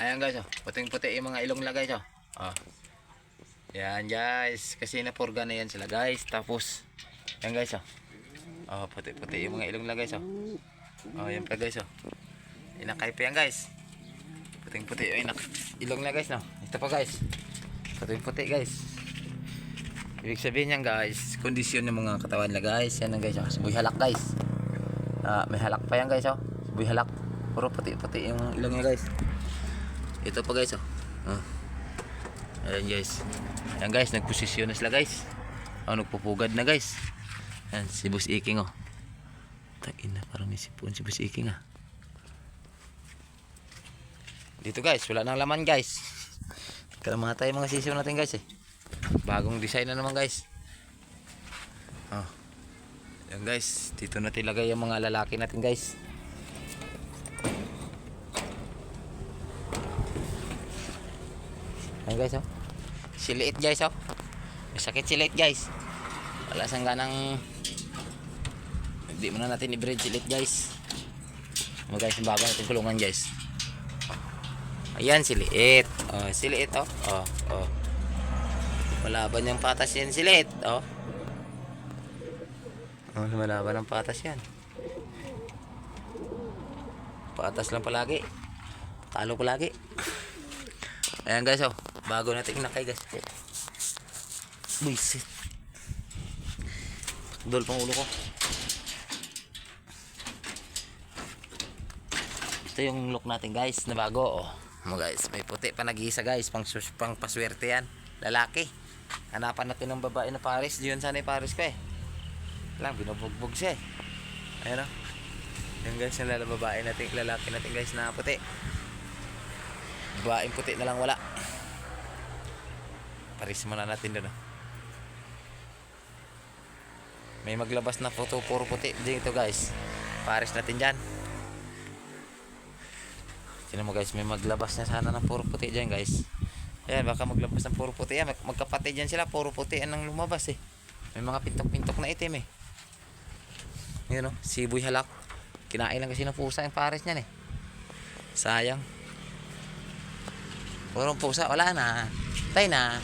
Ayan guys, oh. Puting-puti yung mga ilong nila guys, oh. Oh. Yan guys, kasi napurga na yan sila guys. Tapos, yan guys, oh. Oh, puti-puti yung mga ilong nila guys, oh. Oh, yan pa guys, oh. Inakay pa yan guys. Puting-puti yung ilong nila guys, no. Ito pa guys. Puting-puti guys. Ibig sabihin yan guys, kondisyon ng mga katawan nila guys. Yan ang guys, oh. Siboy halak guys. May halak pa yan guys, oh. Siboy halak. Puro puti-puti yung ilong niya guys. Ito pa guys, oh. Ayan guys. Ayan guys, nagposisyon na sila guys. Nagpupugad na guys. Ayan, si Boss Iking, oh. Tain na, parang may sipon si Boss Iking, ah. Dito guys, wala nang laman guys. Kalamatay mga sisiw natin guys, eh. Bagong design na naman guys. Ayan guys, dito natin lagay yung mga lalaki natin guys. Ayan guys, oh. Siliit guys, oh. May sakit siliit guys. Wala sang ganang. Hindi muna natin i-breed siliit guys. Guys, yung bago natin kulungan guys. Ayan, siliit. Siliit, oh. Malaban yung patas yan, siliit, oh. Malaban ng patas yan. Patas lang palagi. Talo palagi. Ayan guys, oh. Bago natin inakay guys. Buisit. Dol pang ulo ko. Ito yung look natin guys na bago, oh. Guys, may puti pa nag-iisa guys. Pang paswerte yan. Lalaki. Hanapan natin ng babae na pares. Diyon sana yung pares ko, eh. Lang, binubugbog siya, eh. Ayan, oh. Yan guys, yung babae natin, lalaki natin guys na puti. Babaeng puti na lang wala. Paris muna natin doon, oh. May maglabas na photo puro puti dito guys. Paris natin dyan. Tignan mo guys, may maglabas na sana ng puro puti dyan guys. Ayan, baka maglabas ng puro puti yan. Magkapatid dyan sila, puro puti yan ang lumabas, eh. May mga pintok-pintok na itim, eh. Yun, oh, siboy halak. Kinain lang kasi ng pusa yung pares niyan, eh. Sayang. Purong pusa, wala na. Tay na.